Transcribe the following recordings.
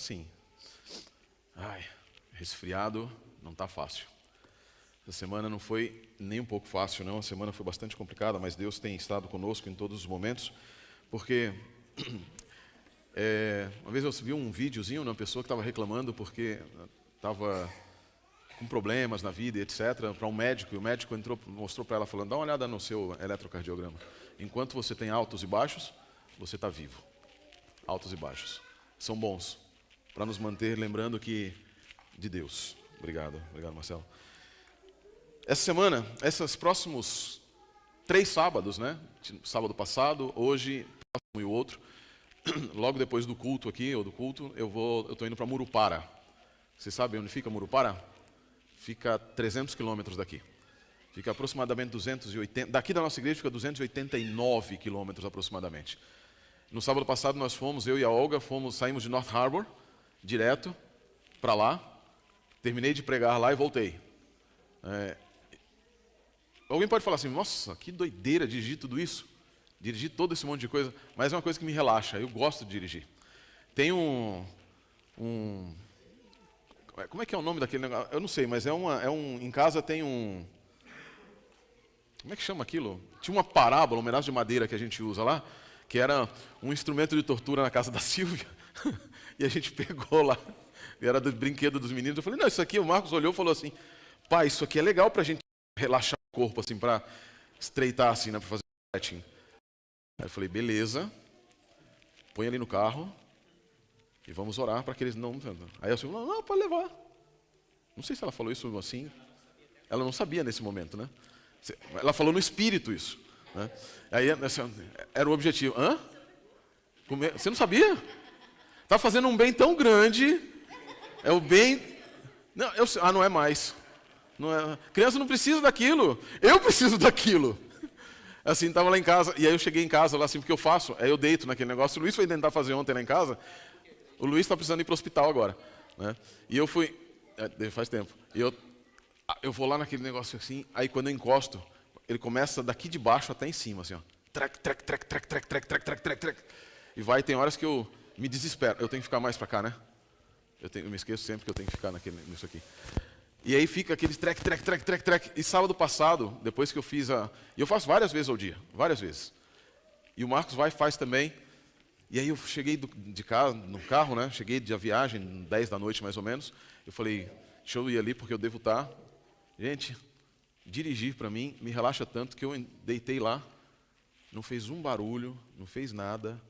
assim. Ai, resfriado não tá fácil. Essa semana não foi nem um pouco fácil, não. A semana foi bastante complicada, mas Deus tem estado conosco em todos os momentos, porque uma vez eu vi um videozinho de uma pessoa que estava reclamando porque estava com problemas na vida, etc., para um médico, e o médico mostrou para ela, falando, dá uma olhada no seu eletrocardiograma. Enquanto você tem altos e baixos, você está vivo. Altos e baixos. São bons, para nos manter lembrando que de Deus. Obrigado, Marcelo. Essa semana, esses próximos 3 sábados, né? Sábado passado, hoje, próximo e o outro, logo depois do culto aqui, ou do culto, eu estou indo para Murupara. Vocês sabem onde fica Murupara? Fica a 300 quilômetros daqui. Fica aproximadamente 280, daqui da nossa igreja fica 289 quilômetros aproximadamente. No sábado passado nós fomos, eu e a Olga, saímos de North Harbor, direto para lá, terminei de pregar lá e voltei. Alguém pode falar assim, nossa, que doideira dirigir tudo isso, dirigir todo esse monte de coisa, mas é uma coisa que me relaxa, eu gosto de dirigir. Tem como é que é o nome daquele negócio? Eu não sei, mas em casa tem como é que chama aquilo? Tinha uma parábola, um pedaço de madeira que a gente usa lá, que era um instrumento de tortura na casa da Silvia, e a gente pegou lá, era do brinquedo dos meninos, eu falei, não, isso aqui, o Marcos olhou e falou assim, pai, isso aqui é legal pra gente relaxar o corpo, assim, pra estreitar, assim, né, pra fazer stretching. Aí eu falei, beleza, põe ali no carro, e vamos orar para que eles não... Aí a Silvia falou, não, pode levar. Não sei se ela falou isso assim, ela não sabia nesse momento, né? Ela falou no espírito isso. Né? Aí era o objetivo. Hã? Você não sabia? Está fazendo um bem tão grande. É o bem... Não, não é mais. Não é... Criança não precisa daquilo. Eu preciso daquilo. Assim, estava lá em casa. E aí eu cheguei em casa lá assim, porque eu faço. Aí eu deito naquele negócio. O Luiz foi tentar fazer ontem lá em casa. O Luiz está precisando ir para o hospital agora. Né? E eu fui... faz tempo. E eu vou lá naquele negócio assim. Aí quando eu encosto... Ele começa daqui de baixo até em cima, assim, ó. Trec, trec, trec, trec, trec, trec, trec, trec, trec, trec. E vai, tem horas que eu me desespero. Eu tenho que ficar mais para cá, né? Eu me esqueço sempre que eu tenho que ficar nisso aqui. E aí fica aqueles trec, trec, trec, trec, trec. E sábado passado, depois que eu fiz E eu faço várias vezes ao dia, várias vezes. E o Marcos vai e faz também. E aí eu cheguei de casa, no carro, né? Cheguei de viagem, 10 da noite mais ou menos. Eu falei, deixa eu ir ali porque eu devo estar. Gente... Dirigir para mim me relaxa tanto que eu deitei lá, não fez um barulho, não fez nada.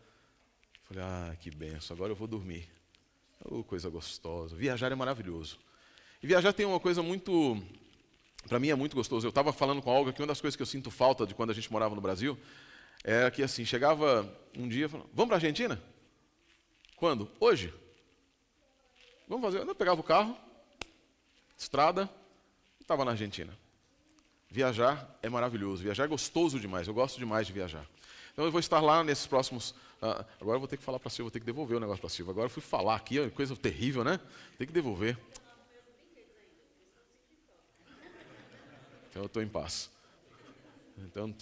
Falei, que benção, agora eu vou dormir. Oh, coisa gostosa. Viajar é maravilhoso. E viajar tem uma coisa muito, para mim é muito gostoso. Eu estava falando com a Olga que uma das coisas que eu sinto falta de quando a gente morava no Brasil era que assim, chegava um dia, falando, vamos para a Argentina? Quando? Hoje. Vamos fazer. Eu pegava o carro, estrada, e estava na Argentina. Viajar é maravilhoso, viajar é gostoso demais, eu gosto demais de viajar. Então eu vou estar lá nesses próximos... agora eu vou ter que falar para a Silvia, vou ter que devolver o negócio para a Silvia. Agora eu fui falar aqui, coisa terrível, né? Tem que devolver. Então eu estou em paz. Então,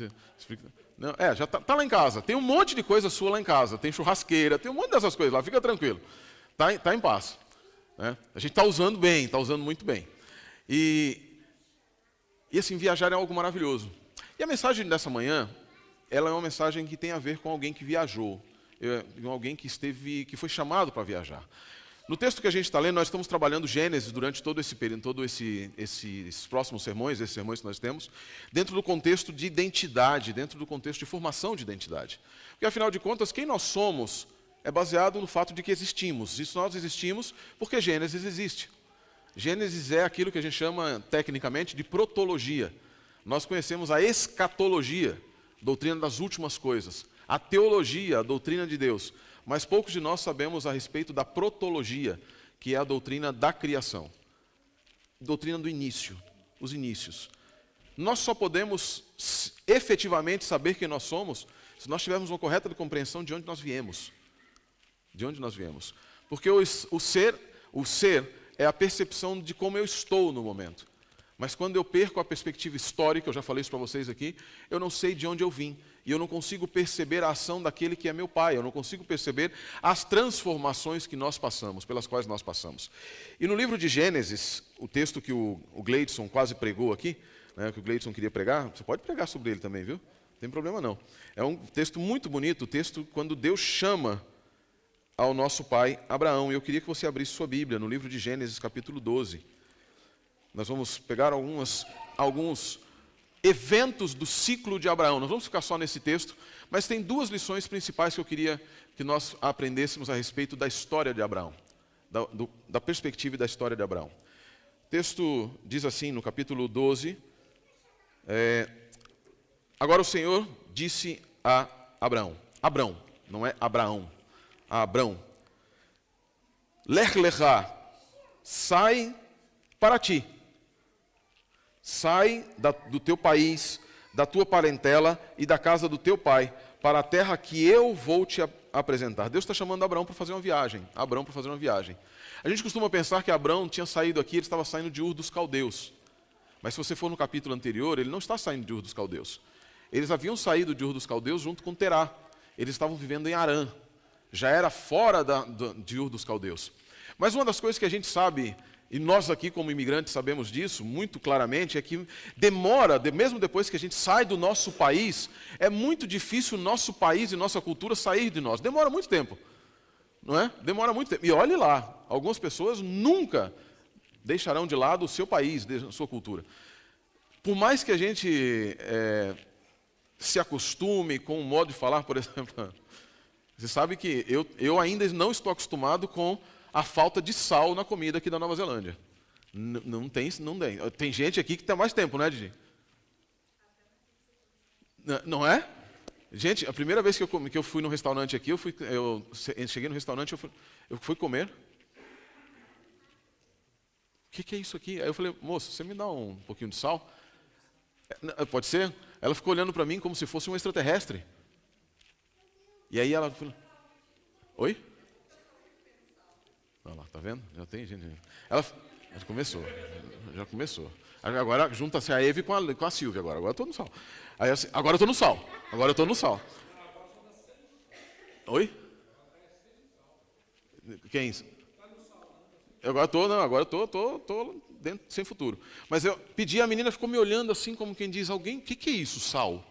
não, já tá lá em casa, tem um monte de coisa sua lá em casa, tem churrasqueira, tem um monte dessas coisas lá, fica tranquilo. Tá em paz. Né? A gente está usando bem, está usando muito bem. E assim, viajar é algo maravilhoso. E a mensagem dessa manhã, ela é uma mensagem que tem a ver com alguém que viajou, com alguém que foi chamado para viajar. No texto que a gente está lendo, nós estamos trabalhando Gênesis durante todo esse período, esses próximos sermões, esses sermões que nós temos, dentro do contexto de identidade, dentro do contexto de formação de identidade. Porque, afinal de contas, quem nós somos é baseado no fato de que existimos. Isso nós existimos porque Gênesis existe. Gênesis é aquilo que a gente chama, tecnicamente, de protologia. Nós conhecemos a escatologia, doutrina das últimas coisas, a teologia, a doutrina de Deus, mas poucos de nós sabemos a respeito da protologia, que é a doutrina da criação, doutrina do início, os inícios. Nós só podemos efetivamente saber quem nós somos se nós tivermos uma correta compreensão de onde nós viemos. De onde nós viemos. Porque o ser é a percepção de como eu estou no momento. Mas quando eu perco a perspectiva histórica, eu já falei isso para vocês aqui, eu não sei de onde eu vim. e eu não consigo perceber a ação daquele que é meu Pai, eu não consigo perceber as transformações que nós passamos, pelas quais nós passamos. E no livro de Gênesis, o texto que o Gleidson quase pregou aqui, né, que o Gleidson queria pregar, você pode pregar sobre ele também, viu? Não tem problema não. É um texto muito bonito, o texto quando Deus chama ao nosso pai Abraão. E eu queria que você abrisse sua Bíblia no livro de Gênesis, capítulo 12. Nós vamos pegar alguns eventos do ciclo de Abraão. Nós vamos ficar só nesse texto, mas tem duas lições principais que eu queria que nós aprendêssemos a respeito da história de Abraão, da perspectiva e da história de Abraão. O texto diz assim, no capítulo 12, agora o Senhor disse a Abraão, Abrão, não é Abraão, a Abrão, Lech lecha, sai para ti. Sai do teu país, da tua parentela e da casa do teu pai, para a terra que eu vou te apresentar. Deus está chamando Abraão para fazer uma viagem. Abraão para fazer uma viagem. A gente costuma pensar que Abraão tinha saído aqui, ele estava saindo de Ur dos Caldeus. Mas se você for no capítulo anterior, ele não está saindo de Ur dos Caldeus. Eles haviam saído de Ur dos Caldeus junto com Terá. Eles estavam vivendo em Harã. Já era fora de Ur dos Caldeus. Mas uma das coisas que a gente sabe, e nós aqui como imigrantes sabemos disso muito claramente, é que demora, mesmo depois que a gente sai do nosso país, é muito difícil o nosso país e nossa cultura sair de nós. Demora muito tempo, não é? Demora muito tempo. E olhe lá, algumas pessoas nunca deixarão de lado o seu país, a sua cultura. Por mais que a gente se acostume com o modo de falar, por exemplo, você sabe que eu ainda não estou acostumado com a falta de sal na comida aqui da Nova Zelândia. Não tem. Tem gente aqui que tem mais tempo, não é, Didi? Não é? Gente, a primeira vez que eu fui no restaurante aqui, eu cheguei no restaurante, eu fui comer. O que é isso aqui? Aí eu falei, moça, você me dá um pouquinho de sal? Pode ser? Ela ficou olhando para mim como se fosse um extraterrestre. E aí ela falou, oi? Olha lá, tá vendo? Já tem gente. Ela já começou. Agora junta-se a Eve com a Silvia agora. Agora eu estou no sal. Aí, assim, agora eu estou no sal. Oi? Quem? Agora estou dentro, sem futuro. Mas eu pedi, a menina ficou me olhando assim como quem diz, alguém, o que é isso, sal?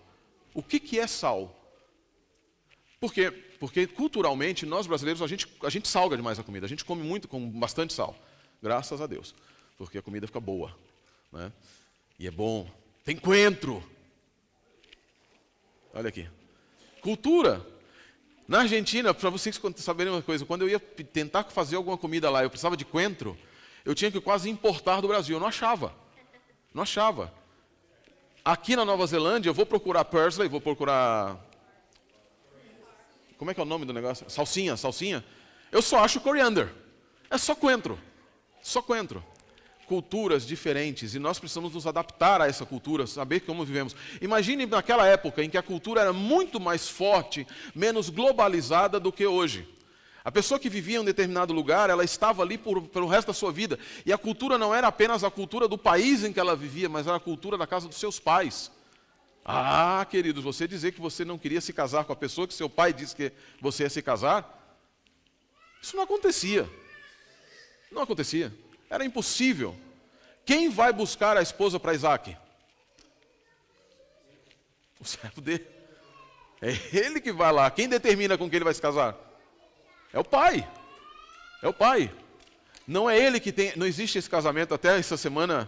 O que é sal? Por quê? Porque culturalmente, nós brasileiros, a gente salga demais a comida. A gente come muito com bastante sal. Graças a Deus. Porque a comida fica boa. Né? E é bom. Tem coentro. Olha aqui. Cultura. Na Argentina, para vocês saberem uma coisa, quando eu ia tentar fazer alguma comida lá, eu precisava de coentro, eu tinha que quase importar do Brasil. Eu não achava. Não achava. Aqui na Nova Zelândia, eu vou procurar parsley, vou procurar... Como é que é o nome do negócio? Salsinha. Eu só acho coriander. É só coentro. Só coentro. Culturas diferentes, e nós precisamos nos adaptar a essa cultura, saber como vivemos. Imagine naquela época em que a cultura era muito mais forte, menos globalizada do que hoje. A pessoa que vivia em um determinado lugar, ela estava ali pelo resto da sua vida. E a cultura não era apenas a cultura do país em que ela vivia, mas era a cultura da casa dos seus pais. Ah, queridos, você dizer que você não queria se casar com a pessoa que seu pai disse que você ia se casar, isso não acontecia. Não acontecia. Era impossível. Quem vai buscar a esposa para Isaac? O servo dele. É ele que vai lá. Quem determina com quem ele vai se casar? É o pai. É o pai. Não é ele que tem... Não existe esse casamento. Até essa semana...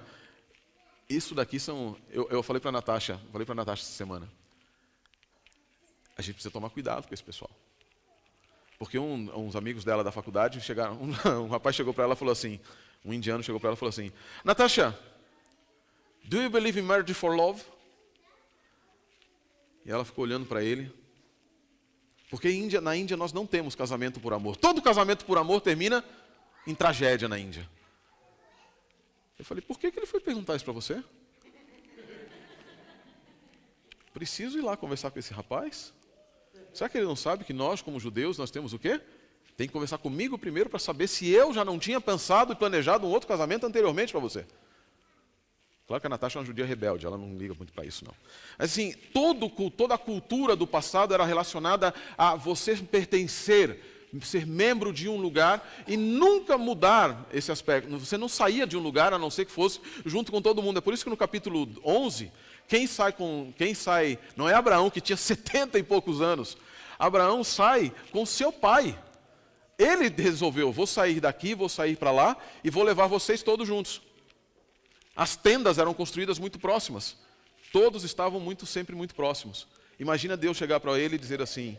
Isso daqui são... Eu falei para a Natasha essa semana. A gente precisa tomar cuidado com esse pessoal. Porque uns amigos dela da faculdade chegaram... Um rapaz chegou para ela e falou assim... Um indiano chegou para ela e falou assim... Natasha, do you believe in marriage for love? E ela ficou olhando para ele. Porque na Índia nós não temos casamento por amor. Todo casamento por amor termina em tragédia na Índia. Eu falei, por que ele foi perguntar isso para você? Preciso ir lá conversar com esse rapaz? Será que ele não sabe que nós, como judeus, nós temos o quê? Tem que conversar comigo primeiro para saber se eu já não tinha pensado e planejado um outro casamento anteriormente para você. Claro que a Natasha é uma judia rebelde, ela não liga muito para isso, não. Mas assim, toda a cultura do passado era relacionada a você pertencer, ser membro de um lugar e nunca mudar esse aspecto. Você não saía de um lugar a não ser que fosse junto com todo mundo. É por isso que no capítulo 11, quem sai, não é Abraão que tinha 70 e poucos anos. Abraão sai com seu pai. Ele resolveu, vou sair daqui, vou sair para lá e vou levar vocês todos juntos. As tendas eram construídas muito próximas. Todos estavam sempre muito próximos. Imagina Deus chegar para ele e dizer assim: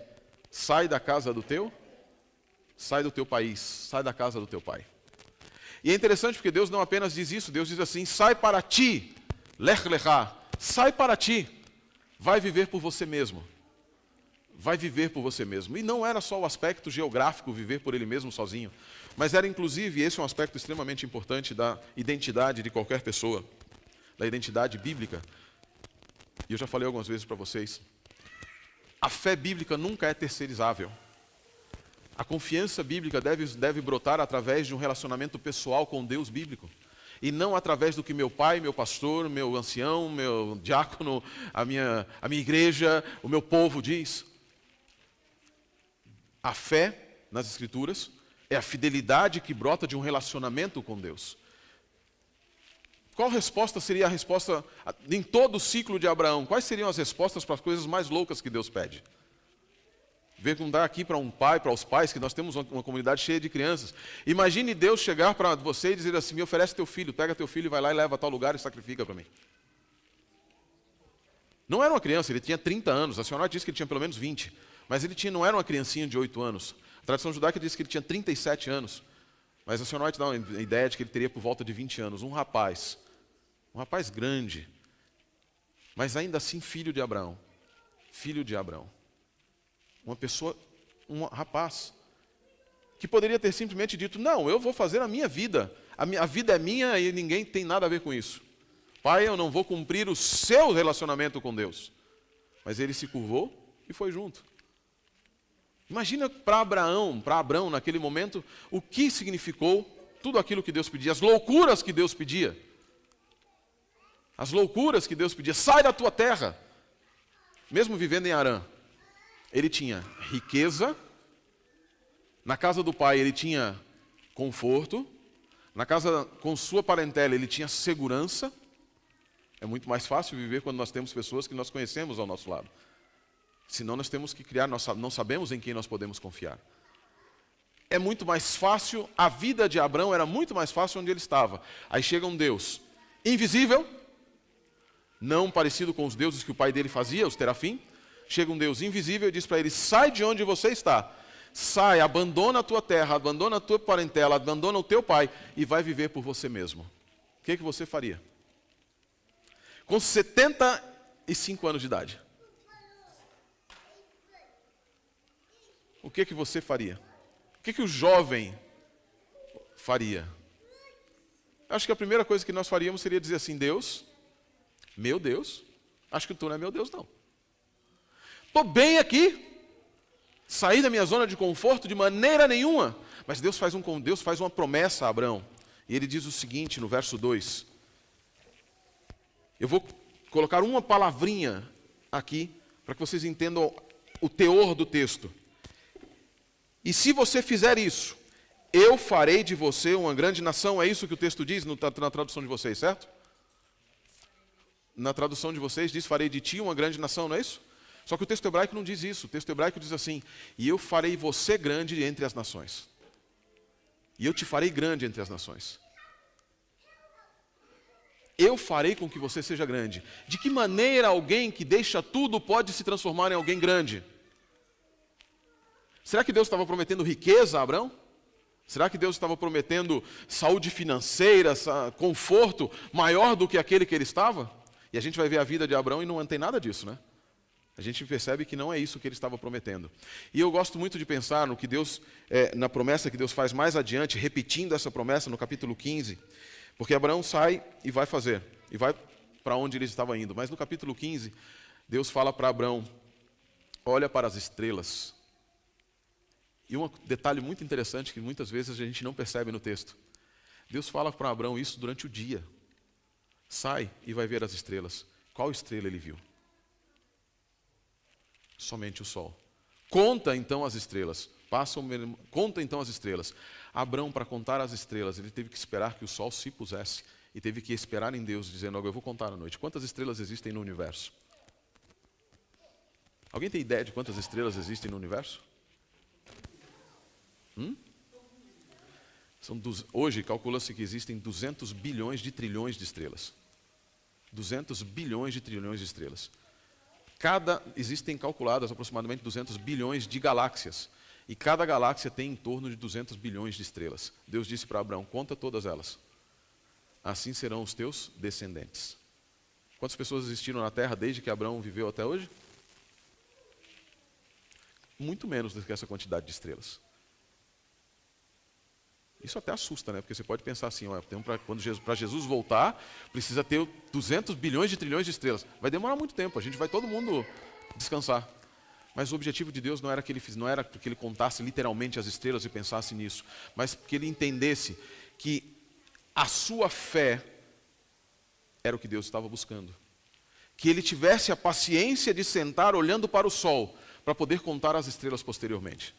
sai da casa do teu, sai do teu país, sai da casa do teu pai. E é interessante porque Deus não apenas diz isso, Deus diz assim: sai para ti, lech lechá, sai para ti, vai viver por você mesmo. Vai viver por você mesmo. E não era só o aspecto geográfico, viver por ele mesmo sozinho, mas era inclusive, esse é um aspecto extremamente importante da identidade de qualquer pessoa, da identidade bíblica. E eu já falei algumas vezes para vocês, a fé bíblica nunca é terceirizável. A confiança bíblica deve brotar através de um relacionamento pessoal com Deus bíblico. E não através do que meu pai, meu pastor, meu ancião, meu diácono, a minha igreja, o meu povo diz. A fé nas Escrituras é a fidelidade que brota de um relacionamento com Deus. Qual resposta seria a resposta em todo o ciclo de Abraão? Quais seriam as respostas para as coisas mais loucas que Deus pede? Perguntar aqui para um pai, para os pais, que nós temos uma comunidade cheia de crianças. Imagine Deus chegar para você e dizer assim: me oferece teu filho, pega teu filho, vai lá e leva a tal lugar e sacrifica para mim. Não era uma criança, ele tinha 30 anos, a senhora disse que ele tinha pelo menos 20. Mas não era uma criancinha de 8 anos. A tradição judaica diz que ele tinha 37 anos. Mas a senhora te dá uma ideia de que ele teria por volta de 20 anos. Um rapaz grande, mas ainda assim filho de Abraão. Filho de Abraão. Um rapaz, que poderia ter simplesmente dito: não, eu vou fazer a minha vida. A vida é minha e ninguém tem nada a ver com isso. Pai, eu não vou cumprir o seu relacionamento com Deus. Mas ele se curvou e foi junto. Imagina para Abraão naquele momento, o que significou tudo aquilo que Deus pedia, as loucuras que Deus pedia. As loucuras que Deus pedia: sai da tua terra. Mesmo vivendo em Harã, ele tinha riqueza, na casa do pai ele tinha conforto, na casa com sua parentela ele tinha segurança. É muito mais fácil viver quando nós temos pessoas que nós conhecemos ao nosso lado. Senão nós temos que criar, nós não sabemos em quem nós podemos confiar. É muito mais fácil, a vida de Abraão era muito mais fácil onde ele estava. Aí chega um Deus invisível, não parecido com os deuses que o pai dele fazia, os terafim. Chega um Deus invisível e diz para ele: sai de onde você está. Sai, abandona a tua terra, abandona a tua parentela, abandona o teu pai e vai viver por você mesmo. O que você faria? Com 75 anos de idade. O que você faria? O que o jovem faria? Acho que a primeira coisa que nós faríamos seria dizer assim: Deus, meu Deus, acho que tu não é meu Deus não. Estou bem aqui, saí da minha zona de conforto de maneira nenhuma. Mas Deus faz uma promessa a Abraão. E ele diz o seguinte no verso 2. Eu vou colocar uma palavrinha aqui para que vocês entendam o teor do texto. E se você fizer isso, eu farei de você uma grande nação. É isso que o texto diz na tradução de vocês, certo? Na tradução de vocês diz: farei de ti uma grande nação, não é isso? Só que o texto hebraico não diz isso. O texto hebraico diz assim: e eu farei você grande entre as nações. E eu te farei grande entre as nações. Eu farei com que você seja grande. De que maneira alguém que deixa tudo pode se transformar em alguém grande? Será que Deus estava prometendo riqueza a Abraão? Será que Deus estava prometendo saúde financeira, conforto maior do que aquele que ele estava? E a gente vai ver a vida de Abraão e não tem nada disso, né? A gente percebe que não é isso que ele estava prometendo. E eu gosto muito de pensar no que Deus, na promessa que Deus faz mais adiante, repetindo essa promessa no capítulo 15. Porque Abraão sai e vai fazer, e vai para onde ele estava indo. Mas no capítulo 15, Deus fala para Abraão: olha para as estrelas. E um detalhe muito interessante que muitas vezes a gente não percebe no texto. Deus fala para Abraão isso durante o dia. sai e vai ver as estrelas. Qual estrela ele viu? Somente o sol. Conta então as estrelas. Conta então as estrelas. Abrão, para contar as estrelas, ele teve que esperar que o sol se pusesse e teve que esperar em Deus, dizendo: eu vou contar à noite. Quantas estrelas existem no universo? Alguém tem ideia de quantas estrelas existem no universo? Hoje calcula-se que existem 200 bilhões de trilhões de estrelas. 200 bilhões de trilhões de estrelas. Existem calculadas aproximadamente 200 bilhões de galáxias. E cada galáxia tem em torno de 200 bilhões de estrelas. Deus disse para Abraão: conta todas elas. Assim serão os teus descendentes. Quantas pessoas existiram na Terra desde que Abraão viveu até hoje? Muito menos do que essa quantidade de estrelas. Isso até assusta, né? Porque você pode pensar assim: para Jesus voltar, precisa ter 200 bilhões de trilhões de estrelas. Vai demorar muito tempo, a gente vai todo mundo descansar. Mas o objetivo de Deus não era que ele contasse literalmente as estrelas e pensasse nisso, mas que ele entendesse que a sua fé era o que Deus estava buscando. Que ele tivesse a paciência de sentar olhando para o sol, para poder contar as estrelas posteriormente.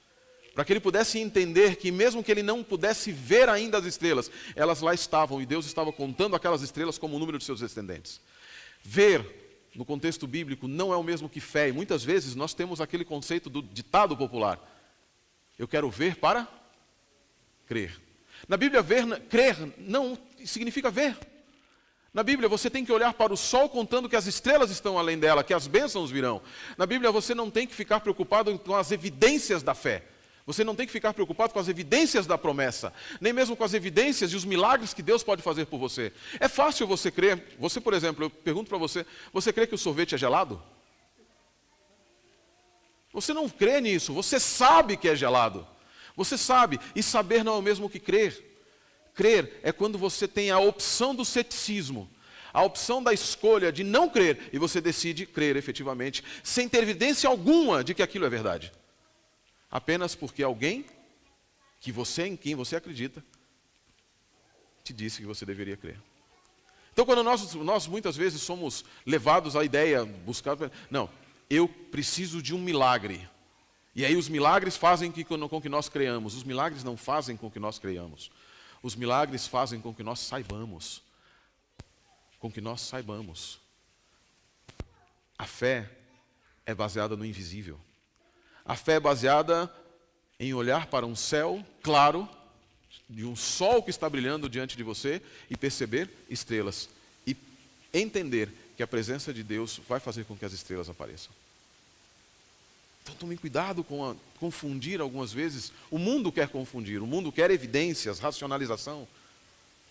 Para que ele pudesse entender que mesmo que ele não pudesse ver ainda as estrelas, elas lá estavam e Deus estava contando aquelas estrelas como o número de seus descendentes. Ver, no contexto bíblico, não é o mesmo que fé. E muitas vezes nós temos aquele conceito do ditado popular: eu quero ver para crer. Na Bíblia, crer não significa ver. Na Bíblia você tem que olhar para o sol contando que as estrelas estão além dela, que as bênçãos virão. Na Bíblia você não tem que ficar preocupado com as evidências da fé. Você não tem que ficar preocupado com as evidências da promessa, nem mesmo com as evidências e os milagres que Deus pode fazer por você. É fácil você crer. Você, por exemplo, eu pergunto para você: você crê que o sorvete é gelado? Você não crê nisso, você sabe que é gelado. Você sabe, e saber não é o mesmo que crer. Crer é quando você tem a opção do ceticismo, a opção da escolha de não crer, e você decide crer efetivamente, sem ter evidência alguma de que aquilo é verdade. Apenas porque alguém em quem você acredita te disse que você deveria crer. Então, quando nós muitas vezes somos levados à ideia, não, eu preciso de um milagre. E aí os milagres fazem com que nós creiamos. Os milagres não fazem com que nós creiamos. Os milagres fazem com que nós saibamos. Com que nós saibamos. A fé é baseada no invisível. A fé é baseada em olhar para um céu claro, de um sol que está brilhando diante de você e perceber estrelas. E entender que a presença de Deus vai fazer com que as estrelas apareçam. Então tomem cuidado com confundir algumas vezes. O mundo quer confundir, o mundo quer evidências, racionalização.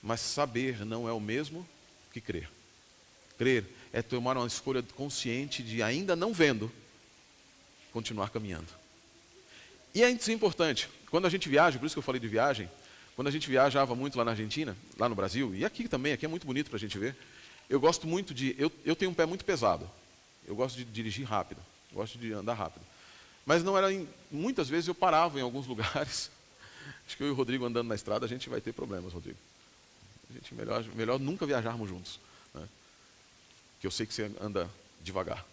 Mas saber não é o mesmo que crer. Crer é tomar uma escolha consciente de, ainda não vendo, continuar caminhando. E é importante, quando a gente viaja, por isso que eu falei de viagem, quando a gente viajava muito lá na Argentina, lá no Brasil, e aqui também, aqui é muito bonito para a gente ver, eu gosto muito eu tenho um pé muito pesado, eu gosto de dirigir rápido, eu gosto de andar rápido. Mas não era, muitas vezes eu parava em alguns lugares, acho que eu e o Rodrigo andando na estrada, a gente vai ter problemas, Rodrigo. A gente melhor nunca viajarmos juntos, né? Que eu sei que você anda devagar.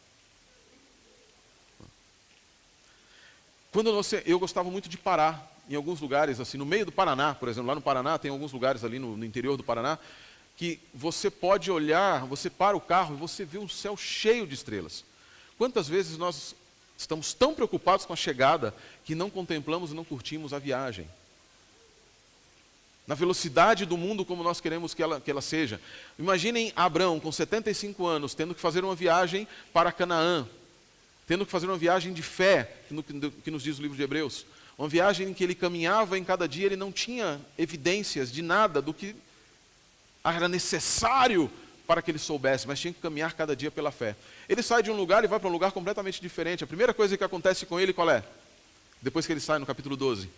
Eu gostava muito de parar em alguns lugares, assim, no meio do Paraná, por exemplo, lá no Paraná, tem alguns lugares ali no interior do Paraná, que você pode olhar, você para o carro e você vê um céu cheio de estrelas. Quantas vezes nós estamos tão preocupados com a chegada que não contemplamos e não curtimos a viagem? Na velocidade do mundo como nós queremos que ela seja. Imaginem Abrão, com 75 anos, tendo que fazer uma viagem para Canaã, tendo que fazer uma viagem de fé, que nos diz o livro de Hebreus. Uma viagem em que ele caminhava em cada dia, ele não tinha evidências de nada do que era necessário para que ele soubesse, mas tinha que caminhar cada dia pela fé. Ele sai de um lugar e vai para um lugar completamente diferente. A primeira coisa que acontece com ele, qual é? Depois que ele sai no capítulo 12.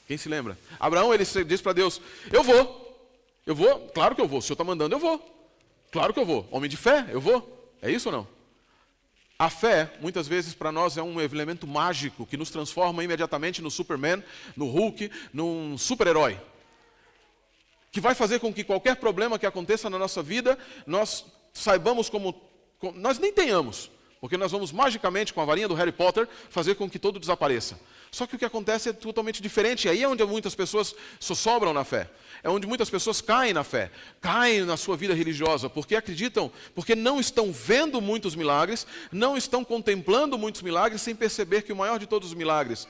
Quem se lembra? Abraão, ele diz para Deus: eu vou, claro que eu vou, o Senhor está mandando, eu vou. Claro que eu vou, homem de fé, eu vou. É isso ou não? A fé, muitas vezes, para nós é um elemento mágico que nos transforma imediatamente no Superman, no Hulk, num super-herói. que vai fazer com que qualquer problema que aconteça na nossa vida, nós saibamos nós nem tenhamos, porque nós vamos magicamente, com a varinha do Harry Potter, fazer com que tudo desapareça. Só que o que acontece é totalmente diferente, e aí é onde muitas pessoas sobram na fé. É onde muitas pessoas caem na fé, caem na sua vida religiosa, porque acreditam, porque não estão vendo muitos milagres, não estão contemplando muitos milagres, sem perceber que o maior de todos os milagres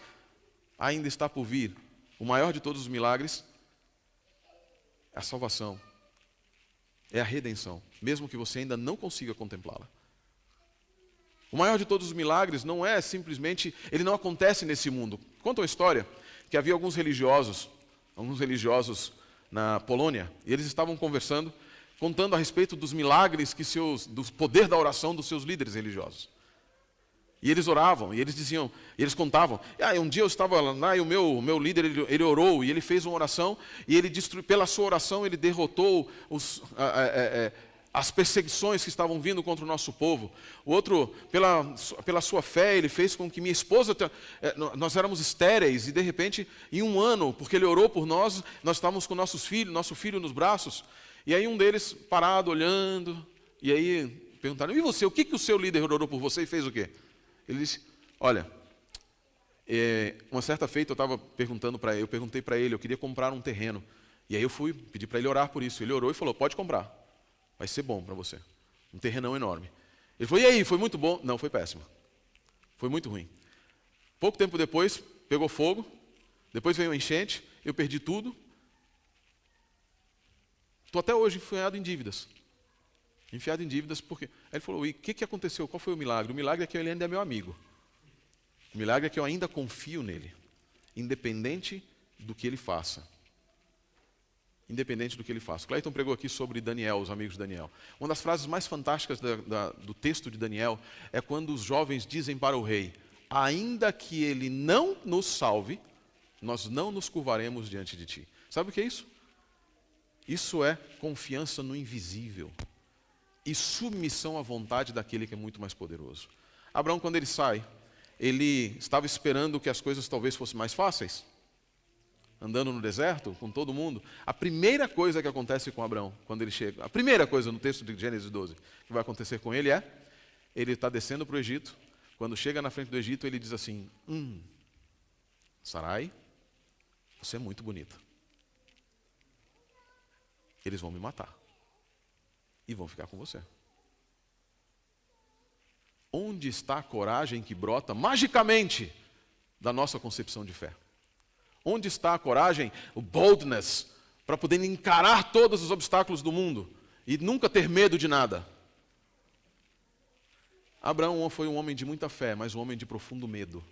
ainda está por vir. O maior de todos os milagres é a salvação, é a redenção, mesmo que você ainda não consiga contemplá-la. O maior de todos os milagres não é simplesmente, ele não acontece nesse mundo. Conta uma história que havia alguns religiosos na Polônia, e eles estavam conversando, contando a respeito dos milagres do poder da oração dos seus líderes religiosos. E eles oravam, e eles diziam, e eles contavam. Um dia eu estava lá e o meu líder, ele orou, e ele fez uma oração, e ele pela sua oração ele derrotou as perseguições que estavam vindo contra o nosso povo. O outro, pela sua fé, ele fez com que minha esposa, nós éramos estéreis, e de repente, em um ano, porque ele orou por nós, nós estávamos com nosso filho nos braços. E aí um deles parado, olhando, e aí perguntaram, e você, o que o seu líder orou por você e fez o quê? Ele disse, olha, uma certa feita eu perguntei para ele, eu queria comprar um terreno. E aí eu pedi para ele orar por isso. Ele orou e falou, pode comprar. Vai ser bom para você. Um terrenão enorme. Ele falou, e aí, foi muito bom? Não, foi péssimo. Foi muito ruim. Pouco tempo depois, pegou fogo. Depois veio uma enchente. Eu perdi tudo. Estou até hoje enfiado em dívidas. Enfiado em dívidas porque... Aí ele falou, e o que aconteceu? Qual foi o milagre? O milagre é que ele ainda é meu amigo. O milagre é que eu ainda confio nele. Independente do que ele faça. Independente do que ele faça. Clayton pregou aqui sobre Daniel, os amigos de Daniel. Uma das frases mais fantásticas do texto de Daniel é quando os jovens dizem para o rei, ainda que ele não nos salve, nós não nos curvaremos diante de ti. Sabe o que é isso? Isso é confiança no invisível e submissão à vontade daquele que é muito mais poderoso. Abraão, quando ele sai, ele estava esperando que as coisas talvez fossem mais fáceis. Andando no deserto, com todo mundo, a primeira coisa que acontece com Abraão, quando ele chega, a primeira coisa no texto de Gênesis 12, que vai acontecer com ele ele está descendo para o Egito, quando chega na frente do Egito, ele diz assim, Sarai, você é muito bonita. Eles vão me matar. E vão ficar com você. Onde está a coragem que brota magicamente da nossa concepção de fé? Onde está a coragem, o boldness, para poder encarar todos os obstáculos do mundo e nunca ter medo de nada? Abraão foi um homem de muita fé, mas um homem de profundo medo.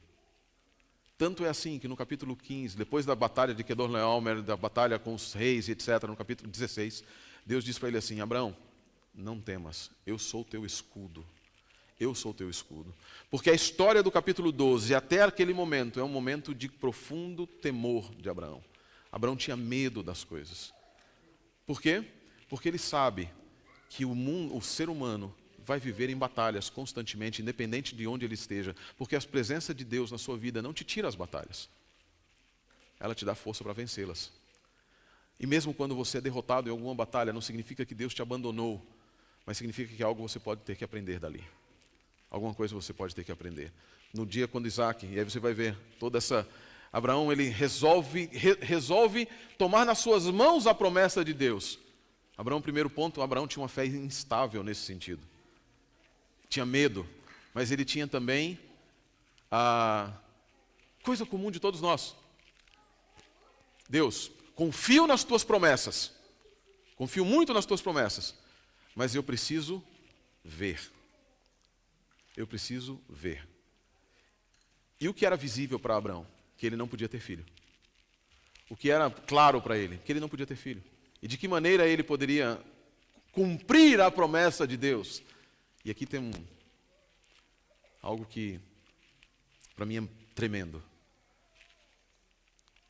Tanto é assim que no capítulo 15, depois da batalha de Kedorlaomer, da batalha com os reis, etc., no capítulo 16, Deus diz para ele assim, Abraão, não temas, eu sou o teu escudo. Eu sou o teu escudo. Porque a história do capítulo 12 até aquele momento é um momento de profundo temor de Abraão. Abraão tinha medo das coisas. Por quê? Porque ele sabe que o ser humano vai viver em batalhas constantemente, independente de onde ele esteja. Porque a presença de Deus na sua vida não te tira as batalhas. Ela te dá força para vencê-las. E mesmo quando você é derrotado em alguma batalha, não significa que Deus te abandonou, mas significa que algo você pode ter que aprender dali. Alguma coisa você pode ter que aprender. No dia quando Isaac, e aí você vai ver toda essa... Abraão, ele resolve tomar nas suas mãos a promessa de Deus. Abraão, primeiro ponto, Abraão tinha uma fé instável nesse sentido. Tinha medo, mas ele tinha também a coisa comum de todos nós. Deus, confio nas tuas promessas. Confio muito nas tuas promessas, mas eu preciso ver. Eu preciso ver. E o que era visível para Abraão? Que ele não podia ter filho. O que era claro para ele? Que ele não podia ter filho. E de que maneira ele poderia cumprir a promessa de Deus? E aqui tem algo que para mim é tremendo.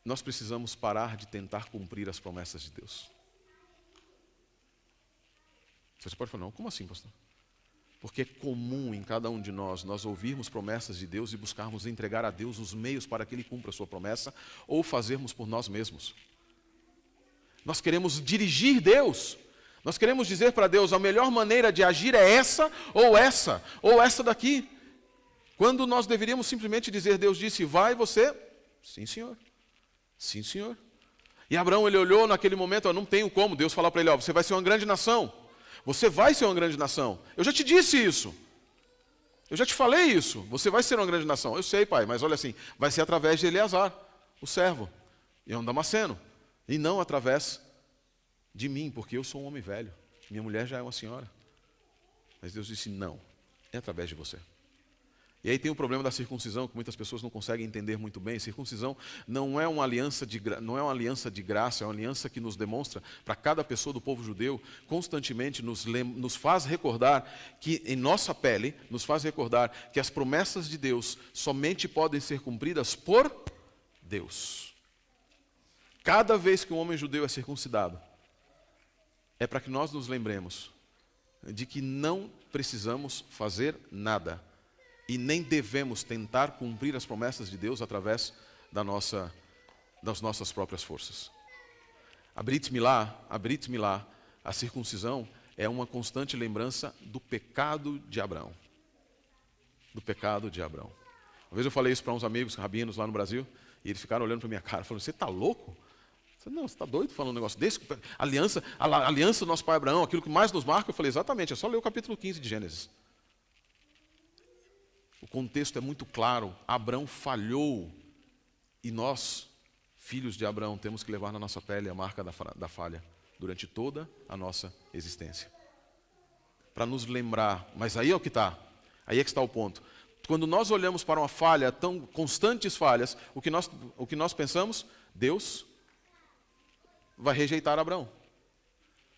Nós precisamos parar de tentar cumprir as promessas de Deus. Você pode falar, não, como assim, pastor? Porque é comum em cada um de nós ouvirmos promessas de Deus e buscarmos entregar a Deus os meios para que Ele cumpra a sua promessa ou fazermos por nós mesmos. Nós queremos dirigir Deus. Nós queremos dizer para Deus, a melhor maneira de agir é essa, ou essa daqui. Quando nós deveríamos simplesmente dizer, Deus disse, vai, você, sim senhor, sim senhor. E Abraão, ele olhou naquele momento, não tenho como, Deus falar para ele, você vai ser uma grande nação. Você vai ser uma grande nação. Eu já te disse isso. Eu já te falei isso. Você vai ser uma grande nação. Eu sei, pai, mas olha assim, vai ser através de Eleazar, o servo, e um Damasceno, e não através de mim, porque eu sou um homem velho. Minha mulher já é uma senhora. Mas Deus disse, não, é através de você. E aí tem o problema da circuncisão, que muitas pessoas não conseguem entender muito bem. Circuncisão não é uma aliança de graça, é uma aliança que nos demonstra, para cada pessoa do povo judeu, constantemente nos faz recordar que, em nossa pele, nos faz recordar que as promessas de Deus somente podem ser cumpridas por Deus. Cada vez que um homem judeu é circuncidado, é para que nós nos lembremos de que não precisamos fazer nada e nem devemos tentar cumprir as promessas de Deus através das nossas próprias forças. A Brit Milá, a circuncisão, é uma constante lembrança do pecado de Abraão. Do pecado de Abraão. Uma vez eu falei isso para uns amigos rabinos lá no Brasil, e eles ficaram olhando para minha cara, falando, você está louco? Não, você está doido falando um negócio desse? A aliança do nosso pai Abraão, aquilo que mais nos marca, eu falei, exatamente, é só ler o capítulo 15 de Gênesis. O contexto é muito claro, Abraão falhou, e nós, filhos de Abraão, temos que levar na nossa pele a marca da falha, durante toda a nossa existência. Para nos lembrar, mas aí é o que está, aí é que está o ponto. Quando nós olhamos para uma falha, tão constantes falhas, o que nós pensamos? Deus vai rejeitar Abraão.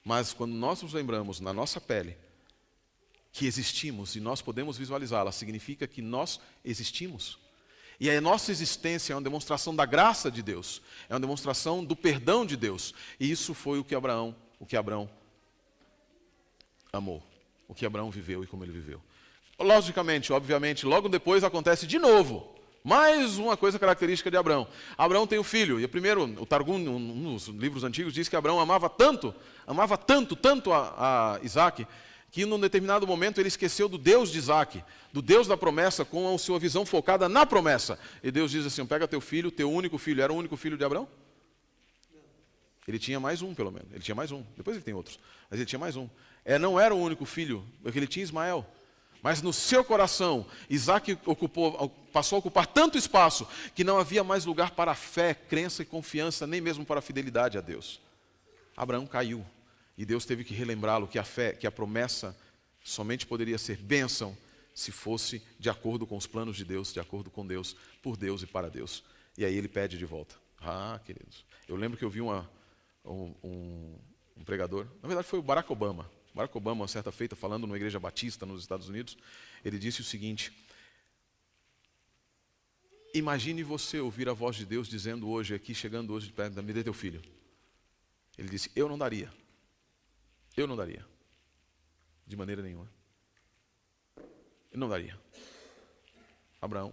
Mas quando nós nos lembramos na nossa pele que existimos e nós podemos visualizá-la, significa que nós existimos. E a nossa existência é uma demonstração da graça de Deus, é uma demonstração do perdão de Deus. E isso foi o que Abraão amou, o que Abraão viveu e como ele viveu. Logicamente, obviamente, logo depois acontece de novo. Mais uma coisa característica de Abraão. Abraão tem um filho, e primeiro, o Targum, um dos livros antigos, diz que Abraão amava tanto a Isaac, que num determinado momento ele esqueceu do Deus de Isaac, do Deus da promessa, com a sua visão focada na promessa. E Deus diz assim, pega teu filho, teu único filho. Era o único filho de Abraão? Ele tinha mais um, pelo menos. Ele tinha mais um. Depois ele tem outros. Mas ele tinha mais um. Não era o único filho, porque ele tinha Ismael. Mas no seu coração, Isaac passou a ocupar tanto espaço que não havia mais lugar para a fé, crença e confiança, nem mesmo para a fidelidade a Deus. Abraão caiu e Deus teve que relembrá-lo que a fé, que a promessa somente poderia ser bênção se fosse de acordo com os planos de Deus, de acordo com Deus, por Deus e para Deus. E aí ele pede de volta. Queridos, eu lembro que eu vi um pregador, na verdade foi o Barack Obama. Barack Obama, uma certa feita, falando numa igreja batista nos Estados Unidos, ele disse o seguinte: imagine você ouvir a voz de Deus dizendo hoje, aqui, chegando hoje, me dê teu filho. Ele disse, eu não daria. Eu não daria. De maneira nenhuma. Eu não daria. Abraão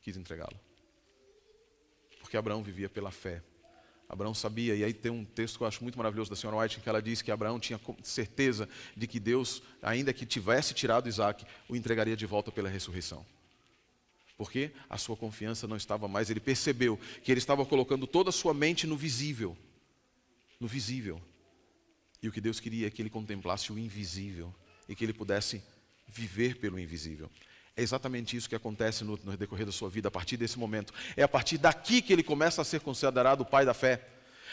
quis entregá-lo. Porque Abraão vivia pela fé. Abraão sabia, e aí tem um texto que eu acho muito maravilhoso da senhora White, em que ela diz que Abraão tinha certeza de que Deus, ainda que tivesse tirado Isaac, o entregaria de volta pela ressurreição. Porque a sua confiança não estava mais, ele percebeu que ele estava colocando toda a sua mente no visível. No visível. E o que Deus queria é que ele contemplasse o invisível, e que ele pudesse viver pelo invisível. É exatamente isso que acontece no decorrer da sua vida, a partir desse momento. É a partir daqui que ele começa a ser considerado o pai da fé.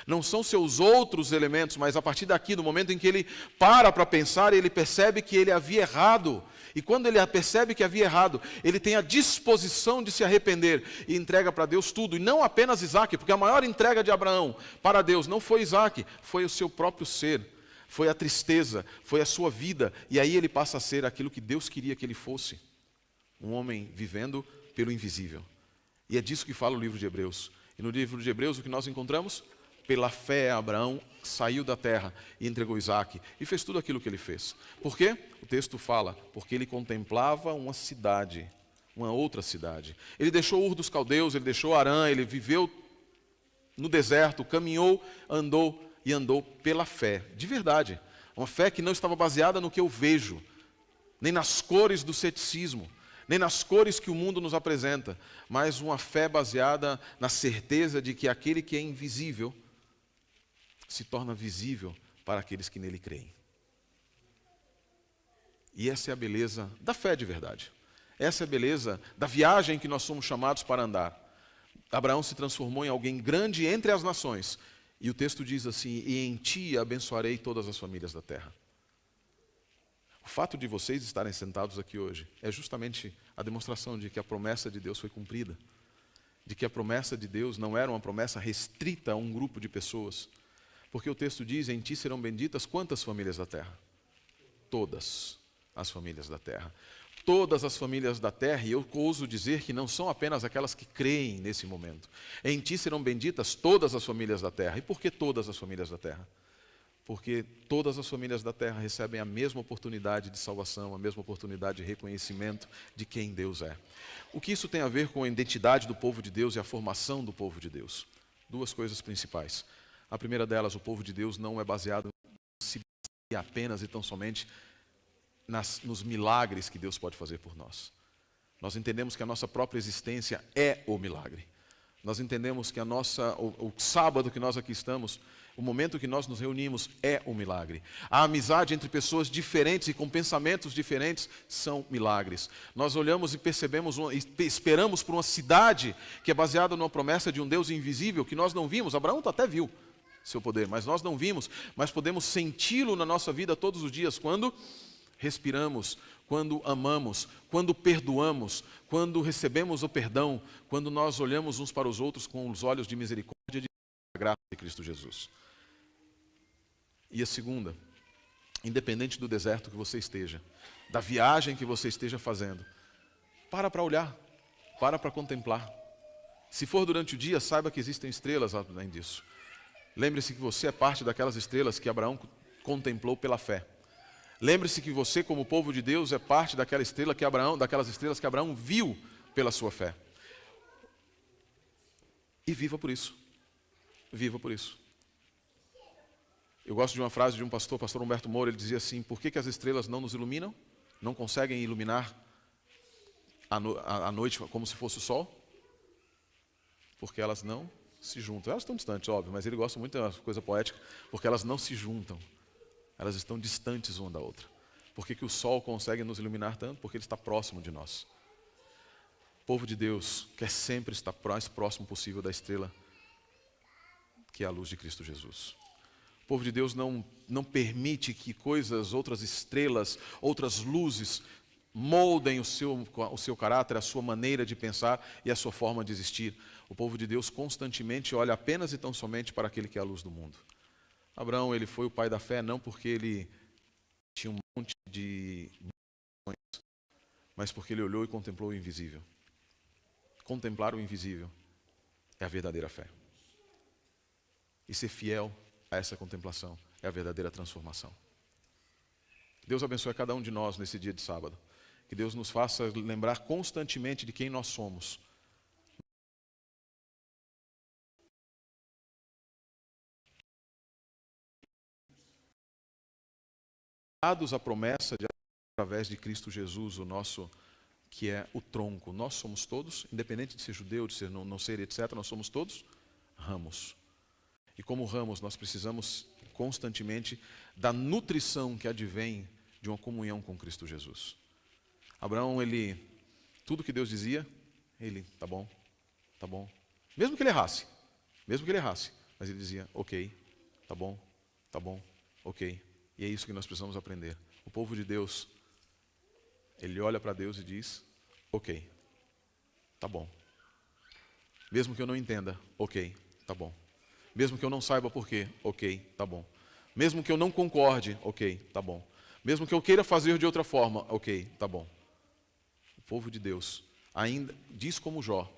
Não são seus outros elementos, mas a partir daqui, no momento em que ele para pensar, ele percebe que ele havia errado. E quando ele percebe que havia errado, ele tem a disposição de se arrepender e entrega para Deus tudo. E não apenas Isaac, porque a maior entrega de Abraão para Deus não foi Isaac, foi o seu próprio ser. Foi a tristeza, foi a sua vida. E aí ele passa a ser aquilo que Deus queria que ele fosse. Um homem vivendo pelo invisível. E é disso que fala o livro de Hebreus. E no livro de Hebreus o que nós encontramos? Pela fé Abraão saiu da terra e entregou Isaac. E fez tudo aquilo que ele fez. Por quê? O texto fala, porque ele contemplava uma cidade, uma outra cidade. Ele deixou Ur dos Caldeus, ele deixou Harã, ele viveu no deserto, caminhou, andou e andou pela fé, de verdade. Uma fé que não estava baseada no que eu vejo, nem nas cores do ceticismo, nem nas cores que o mundo nos apresenta, mas uma fé baseada na certeza de que aquele que é invisível se torna visível para aqueles que nele creem. E essa é a beleza da fé de verdade. Essa é a beleza da viagem que nós somos chamados para andar. Abraão se transformou em alguém grande entre as nações. E o texto diz assim: e em ti abençoarei todas as famílias da terra. O fato de vocês estarem sentados aqui hoje é justamente a demonstração de que a promessa de Deus foi cumprida. De que a promessa de Deus não era uma promessa restrita a um grupo de pessoas. Porque o texto diz: em ti serão benditas quantas famílias da terra? Todas as famílias da terra. Todas as famílias da terra, e eu ouso dizer que não são apenas aquelas que creem nesse momento. Em ti serão benditas todas as famílias da terra. E por que todas as famílias da terra? Porque todas as famílias da terra recebem a mesma oportunidade de salvação, a mesma oportunidade de reconhecimento de quem Deus é. O que isso tem a ver com a identidade do povo de Deus e a formação do povo de Deus? Duas coisas principais. A primeira delas, o povo de Deus não é baseado apenas e tão somente nos milagres que Deus pode fazer por nós. Nós entendemos que a nossa própria existência é o milagre. Nós entendemos que o sábado que nós aqui estamos, o momento que nós nos reunimos é um milagre. A amizade entre pessoas diferentes e com pensamentos diferentes são milagres. Nós olhamos e percebemos, esperamos por uma cidade que é baseada numa promessa de um Deus invisível que nós não vimos. Abraão até viu seu poder, mas nós não vimos, mas podemos senti-lo na nossa vida todos os dias, quando respiramos, quando amamos, quando perdoamos, quando recebemos o perdão, quando nós olhamos uns para os outros com os olhos de misericórdia e de graça de Cristo Jesus. E a segunda, independente do deserto que você esteja, da viagem que você esteja fazendo, para olhar, para contemplar. Se for durante o dia, saiba que existem estrelas além disso. Lembre-se que você é parte daquelas estrelas que Abraão contemplou pela fé. Lembre-se que você, como povo de Deus, é parte daquelas estrelas que Abraão viu pela sua fé. E viva por isso. Viva por isso. Eu gosto de uma frase de um pastor, pastor Humberto Moura. Ele dizia assim: por que as estrelas não nos iluminam? Não conseguem iluminar a noite como se fosse o sol? Porque elas não se juntam. Elas estão distantes, óbvio, mas ele gosta muito de uma coisa poética, porque elas não se juntam. Elas estão distantes uma da outra. Por que o sol consegue nos iluminar tanto? Porque ele está próximo de nós. O povo de Deus quer sempre estar o mais próximo possível da estrela, que é a luz de Cristo Jesus. O povo de Deus não permite que outras estrelas, outras luzes, moldem o seu caráter, a sua maneira de pensar e a sua forma de existir. O povo de Deus constantemente olha apenas e tão somente para aquele que é a luz do mundo. Abraão, ele foi o pai da fé não porque ele tinha um monte de sonhos, mas porque ele olhou e contemplou o invisível. Contemplar o invisível é a verdadeira fé. E ser fiel a essa contemplação é a verdadeira transformação. Deus abençoe cada um de nós nesse dia de sábado. Que Deus nos faça lembrar constantemente de quem nós somos. Dados a promessa de através de Cristo Jesus, o nosso, que é o tronco. Nós somos todos, independente de ser judeu, de ser não ser, etc., nós somos todos ramos. E como ramos, nós precisamos constantemente da nutrição que advém de uma comunhão com Cristo Jesus. Abraão, tudo que Deus dizia, tá bom, mesmo que ele errasse, mas ele dizia, ok, tá bom, ok. E é isso que nós precisamos aprender. O povo de Deus, ele olha para Deus e diz, ok, tá bom. Mesmo que eu não entenda, ok, tá bom. Mesmo que eu não saiba por quê, ok, tá bom. Mesmo que eu não concorde, ok, tá bom. Mesmo que eu queira fazer de outra forma, ok, tá bom. O povo de Deus ainda diz como Jó,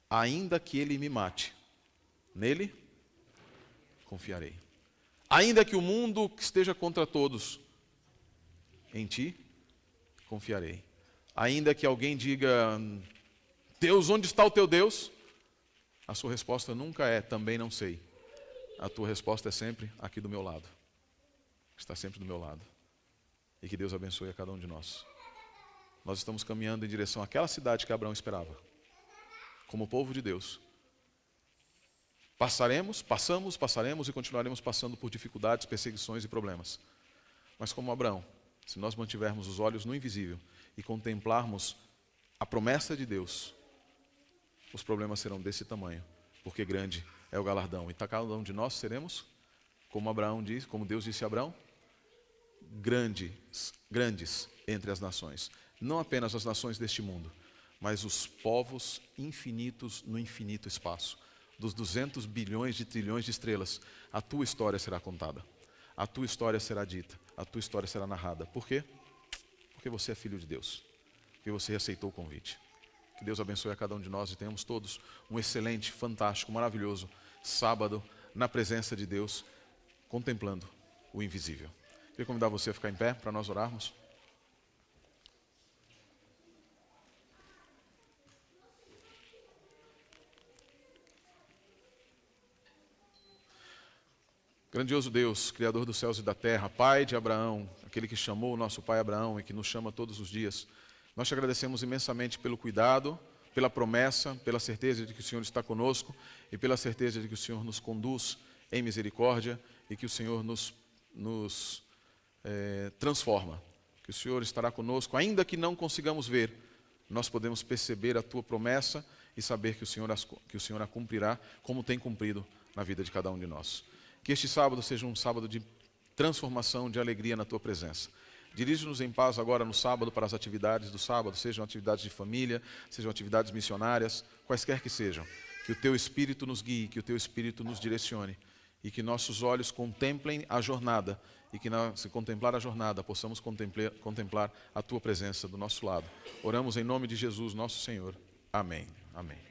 ainda que ele me mate, nele confiarei. Ainda que o mundo esteja contra todos, em ti confiarei. Ainda que alguém diga, Deus, onde está o teu Deus? a sua resposta nunca é também não sei. A tua resposta é sempre aqui do meu lado. Está sempre do meu lado. E que Deus abençoe a cada um de nós. Nós estamos caminhando em direção àquela cidade que Abraão esperava. Como povo de Deus. Passaremos e continuaremos passando por dificuldades, perseguições e problemas. Mas como Abraão, se nós mantivermos os olhos no invisível e contemplarmos a promessa de Deus, os problemas serão desse tamanho, porque grande é o galardão. E cada um de nós seremos, como Abraão diz, como Deus disse a Abraão, grandes entre as nações. Não apenas as nações deste mundo, mas os povos infinitos no infinito espaço. Dos 200 bilhões de trilhões de estrelas, a tua história será contada. A tua história será dita. A tua história será narrada. Por quê? Porque você é filho de Deus. Porque você aceitou o convite. Que Deus abençoe a cada um de nós e tenhamos todos um excelente, fantástico, maravilhoso sábado na presença de Deus, contemplando o invisível. Queria convidar você a ficar em pé para nós orarmos. Grandioso Deus, Criador dos céus e da terra, Pai de Abraão, aquele que chamou o nosso pai Abraão e que nos chama todos os dias, nós te agradecemos imensamente pelo cuidado, pela promessa, pela certeza de que o Senhor está conosco e pela certeza de que o Senhor nos conduz em misericórdia e que o Senhor nos transforma, que o Senhor estará conosco, ainda que não consigamos ver, nós podemos perceber a tua promessa e saber que o Senhor a cumprirá como tem cumprido na vida de cada um de nós. Que este sábado seja um sábado de transformação, de alegria na tua presença. Dirige-nos em paz agora no sábado para as atividades do sábado, sejam atividades de família, sejam atividades missionárias, quaisquer que sejam. Que o teu Espírito nos guie, que o teu Espírito nos direcione e que nossos olhos contemplem a jornada e que, se contemplar a jornada, possamos contemplar a tua presença do nosso lado. Oramos em nome de Jesus, nosso Senhor. Amém. Amém.